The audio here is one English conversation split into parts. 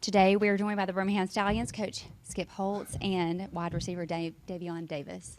Today we are joined by the Birmingham Stallions coach Skip Holtz and wide receiver Davion Davis.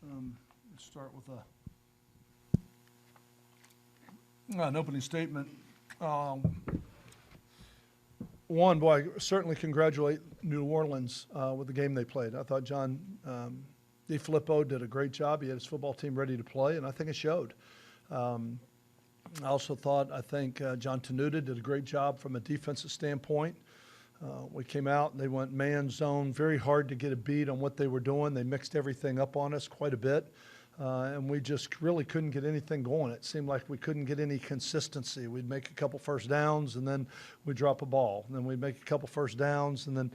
Let's start with an opening statement. One, boy, I certainly congratulate New Orleans with the game they played. I thought John DeFilippo did a great job. He had his football team ready to play, and I think it showed. I also thought, John Tenuta did a great job from a defensive standpoint. We came out and they went man zone, very hard to get a beat on what they were doing. They mixed everything up on us quite a bit, and we just really couldn't get anything going. It seemed like we couldn't get any consistency. We'd make a couple first downs and then we'd drop a ball. And then we'd make a couple first downs and then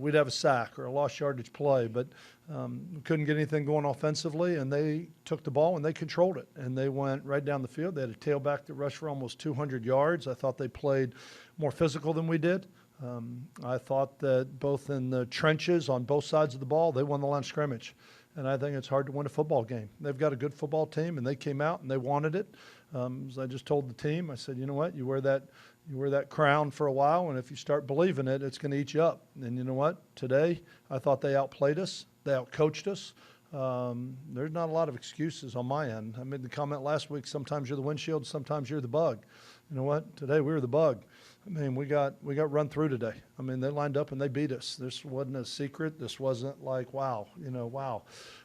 we'd have a sack or a lost yardage play. But we couldn't get anything going offensively, and they took the ball and they controlled it. And they went right down the field. They had a tailback that rushed for almost 200 yards. I thought they played more physical than we did. I thought that both in the trenches on both sides of the ball, they won the line of scrimmage. And I think it's hard to win a football game. They've got a good football team, and they came out and they wanted it. As I just told the team, I said, you know what, you wear that crown for a while, and if you start believing it, it's going to eat you up. And you know what? Today, I thought they outplayed us. They outcoached us. There's not a lot of excuses on my end. I made the comment last week, sometimes you're the windshield, sometimes you're the bug. You know what? Today we were the bug. I mean, we got run through today. I mean, they lined up and they beat us. This wasn't a secret. This wasn't like, wow.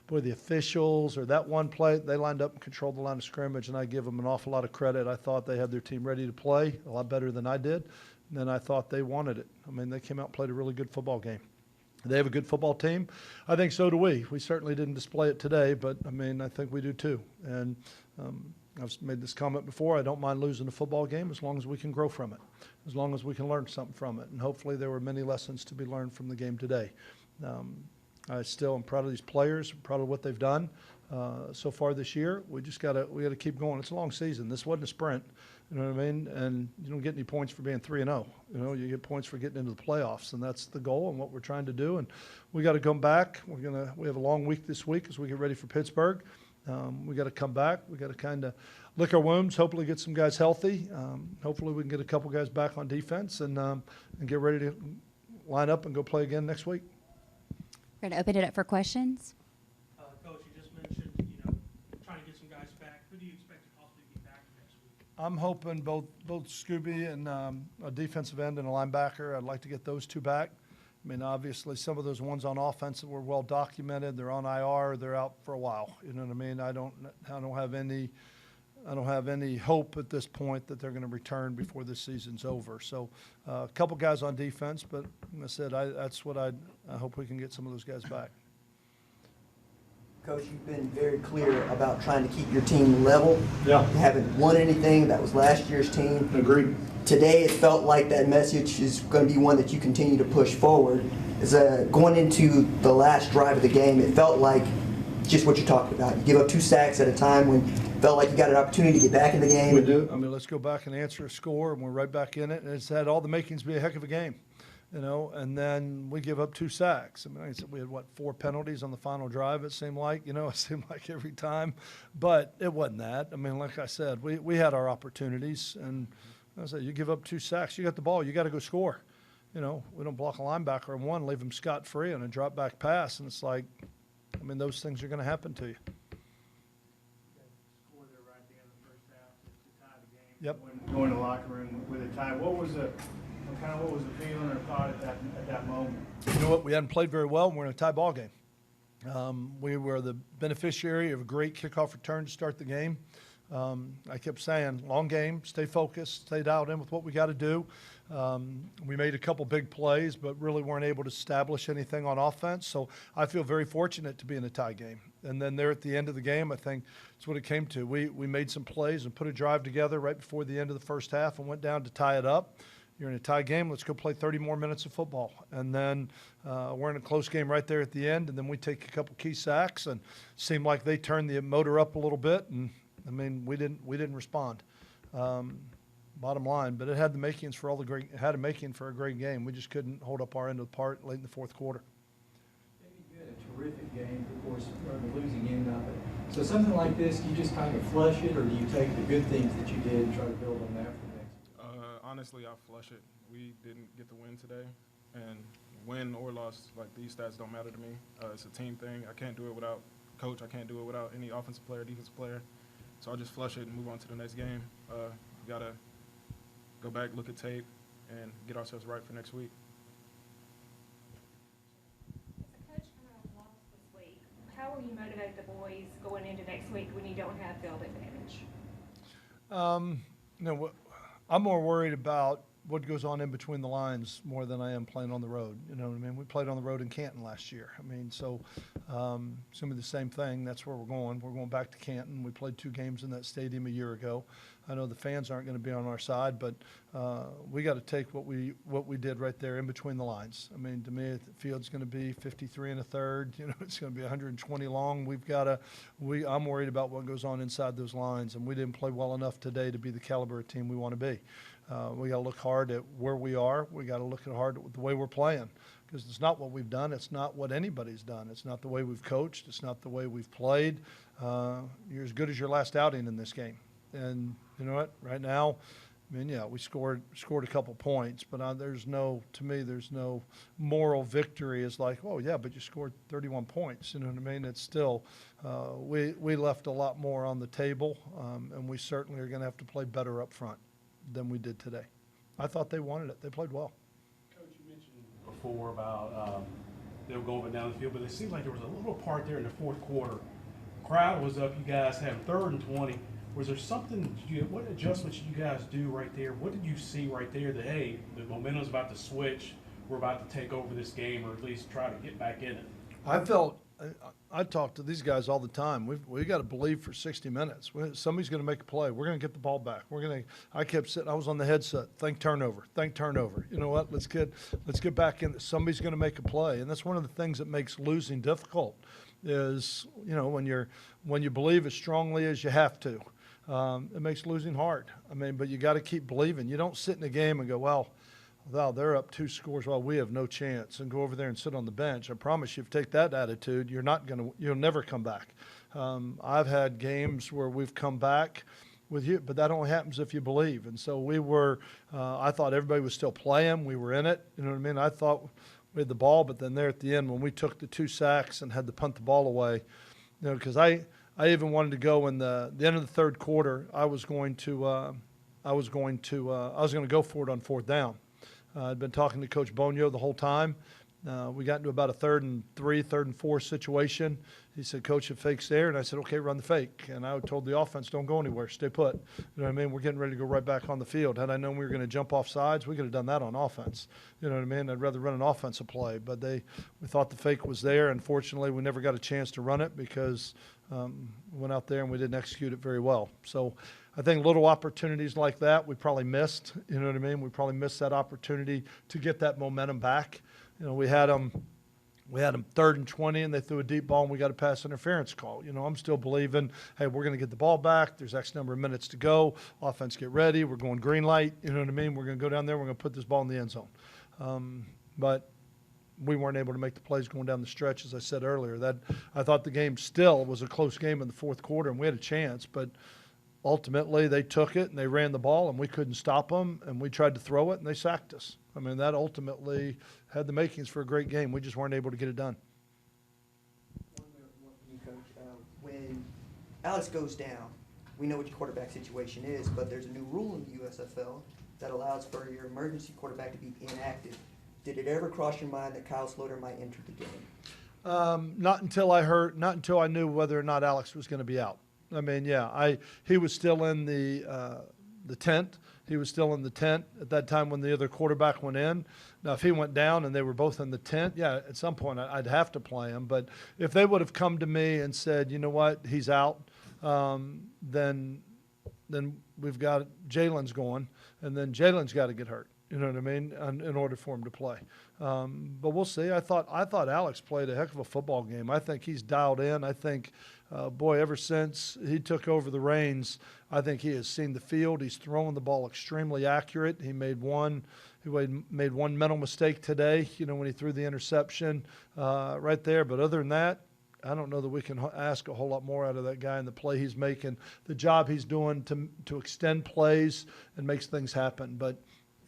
Boy, the officials or that one play, they lined up and controlled the line of scrimmage, and I give them an awful lot of credit. I thought they had their team ready to play a lot better than I did, and then I thought they wanted it. I mean, they came out and played a really good football game. They have a good football team. I think so do we. We certainly didn't display it today, but, I mean, I think we do too. And I've made this comment before. I don't mind losing a football game as long as we can grow from it, as long as we can learn something from it. And hopefully there were many lessons to be learned from the game today. I still am proud of these players, proud of what they've done so far this year. We gotta keep going. It's a long season. This wasn't a sprint. You know what I mean? And you don't get any points for being 3-0. You know, you get points for getting into the playoffs, and that's the goal and what we're trying to do. And we got to come back. We have a long week this week as we get ready for Pittsburgh. We got to come back. We got to kind of lick our wounds. Hopefully, get some guys healthy. Hopefully, we can get a couple guys back on defense and get ready to line up and go play again next week. We're going to open it up for questions. Coach, you just mentioned, trying to get some guys back. Who do you expect to possibly get back next week? I'm hoping both Scooby and a defensive end and a linebacker. I'd like to get those two back. I mean, obviously, some of those ones on offense that were well documented, they're on IR, they're out for a while. You know what I mean? I don't have any hope at this point that they're going to return before this season's over. So, a couple guys on defense, but like I said, that's what I hope we can get some of those guys back. Coach, you've been very clear about trying to keep your team level. Yeah. You haven't won anything. That was last year's team. Agreed. Today, it felt like that message is going to be one that you continue to push forward. Going into the last drive of the game, it felt like just what you're talking about. You give up 2 sacks at a time when it felt like you got an opportunity to get back in the game. We do. I mean, let's go back and answer a score, and we're right back in it. And it's had all the makings to be a heck of a game, and then we give up 2 sacks. I mean, we had, 4 penalties on the final drive, it seemed like. It seemed like every time. But it wasn't that. I mean, like I said, we had our opportunities. And I said, you give up 2 sacks, you got the ball, you got to go score. We don't block a linebacker in one, leave him scot-free on a drop-back pass. And it's like, I mean, those things are going to happen to you. Score there right at the end of the first half to tie the game. Yep. When going to the locker room with a tie, what was the feeling or thought at that moment? You know what? We hadn't played very well, and we're in a tie ball game. We were the beneficiary of a great kickoff return to start the game. I kept saying, long game, stay focused, stay dialed in with what we got to do. We made a couple big plays, but really weren't able to establish anything on offense. So I feel very fortunate to be in a tie game. And then there at the end of the game, I think that's what it came to. We made some plays and put a drive together right before the end of the first half and went down to tie it up. You're in a tie game, let's go play 30 more minutes of football. And then we're in a close game right there at the end, and then we take a couple key sacks and seemed like they turned the motor up a little bit. And, I mean, we didn't respond. Bottom line, but it had the makings for it had a making for a great game. We just couldn't hold up our end of the part late in the fourth quarter. You had a terrific game, of course, the losing end of it. So something like this, do you just kind of flush it, or do you take the good things that you did and try to build on that for next? honestly, I flush it. We didn't get the win today, and win or loss, like these stats don't matter to me. It's a team thing. I can't do it without coach. I can't do it without any offensive player, defensive player. So I'll just flush it and move on to the next game. We got to go back, look at tape, and get ourselves right for next week. As a coach coming off loss this week, how will you motivate the boys going into next week when you don't have field advantage? I'm more worried about what goes on in between the lines more than I am playing on the road. You know what I mean? We played on the road in Canton last year. I mean, so it's going to be the same thing. That's where we're going. We're going back to Canton. We played 2 games in that stadium a year ago. I know the fans aren't going to be on our side, but we got to take what we did right there in between the lines. I mean, to me, the field's going to be 53 1/3. You know, it's going to be 120 long. I'm worried about what goes on inside those lines, and we didn't play well enough today to be the caliber of team we want to be. We got to look hard at where we are. We got to look hard at the way we're playing, because it's not what we've done. It's not what anybody's done. It's not the way we've coached. It's not the way we've played. You're as good as your last outing in this game. And you know what? Right now, I mean, yeah, we scored a couple points, but to me, there's no moral victory. It's like, oh yeah, but you scored 31 points. You know what I mean? It's still, we left a lot more on the table, and we certainly are going to have to play better up front than we did today. I thought they wanted it. They played well. Coach, you mentioned before about they were going down the field, but it seemed like there was a little part there in the fourth quarter. Crowd was up. You guys have 3rd and 20. Was there something, what adjustments did you guys do right there? What did you see right there that, hey, the momentum's about to switch, we're about to take over this game, or at least try to get back in it? I talk to these guys all the time. We got to believe for 60 minutes. Somebody's going to make a play. We're going to get the ball back. I kept sitting. I was on the headset. Think turnover. You know what? Let's get back in. Somebody's going to make a play, and that's one of the things that makes losing difficult. Is when you believe as strongly as you have to, it makes losing hard. I mean, but you got to keep believing. You don't sit in a game and go, well, they're up 2 scores. Well, we have no chance, and go over there and sit on the bench. I promise you, if you take that attitude, you'll never come back. I've had games where we've come back with you, but that only happens if you believe. And so I thought everybody was still playing. We were in it. You know what I mean? I thought we had the ball, but then there at the end when we took the 2 sacks and had to punt the ball away, because I even wanted to go in the end of the 3rd quarter. I was going to go for it on 4th down. I'd been talking to Coach Bonio the whole time. We got into about a 3rd and 3, 3rd and 4 situation. He said, Coach, if fake's there. And I said, okay, run the fake. And I told the offense, don't go anywhere. Stay put. You know what I mean? We're getting ready to go right back on the field. Had I known we were going to jump off sides, we could have done that on offense. You know what I mean? I'd rather run an offensive play. But we thought the fake was there. Unfortunately, we never got a chance to run it because we went out there and we didn't execute it very well. So I think little opportunities like that we probably missed. You know what I mean? We probably missed that opportunity to get that momentum back. You know, we had them 3rd and 20, and they threw a deep ball, and we got a pass interference call. You know, I'm still believing, hey, we're going to get the ball back. There's X number of minutes to go. Offense, get ready. We're going green light. You know what I mean? We're going to go down there. We're going to put this ball in the end zone. But we weren't able to make the plays going down the stretch, as I said earlier. That I thought the game still was a close game in the 4th quarter, and we had a chance, but ultimately they took it and they ran the ball, and we couldn't stop them, and we tried to throw it, and they sacked us. I mean, that ultimately had the makings for a great game. We just weren't able to get it done. One from you, Coach. When Alex goes down, we know what your quarterback situation is, but there's a new rule in the USFL that allows for your emergency quarterback to be inactive. Did it ever cross your mind that Kyle Sloter might enter the game? Not until I knew whether or not Alex was going to be out. I mean, yeah, he was still in the tent. He was still in the tent at that time when the other quarterback went in. Now, if he went down and they were both in the tent, yeah, at some point I'd have to play him. But if they would have come to me and said, you know what, he's out, then we've got Jalen's going, and then Jalen's got to get hurt. You know what I mean? In order for him to play. But we'll see. I thought Alex played a heck of a football game. I think he's dialed in. I think, ever since he took over the reins, I think he has seen the field. He's throwing the ball extremely accurate. He made one mental mistake today, you know, when he threw the interception right there. But other than that, I don't know that we can ask a whole lot more out of that guy and the play he's making, the job he's doing to extend plays and makes things happen. But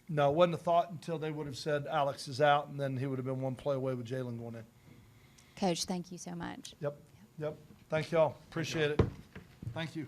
No, it wasn't a thought until they would have said Alex is out, and then he would have been one play away with Jalen going in. Coach, thank you so much. Yep. Thank y'all. Appreciate it. Thank you.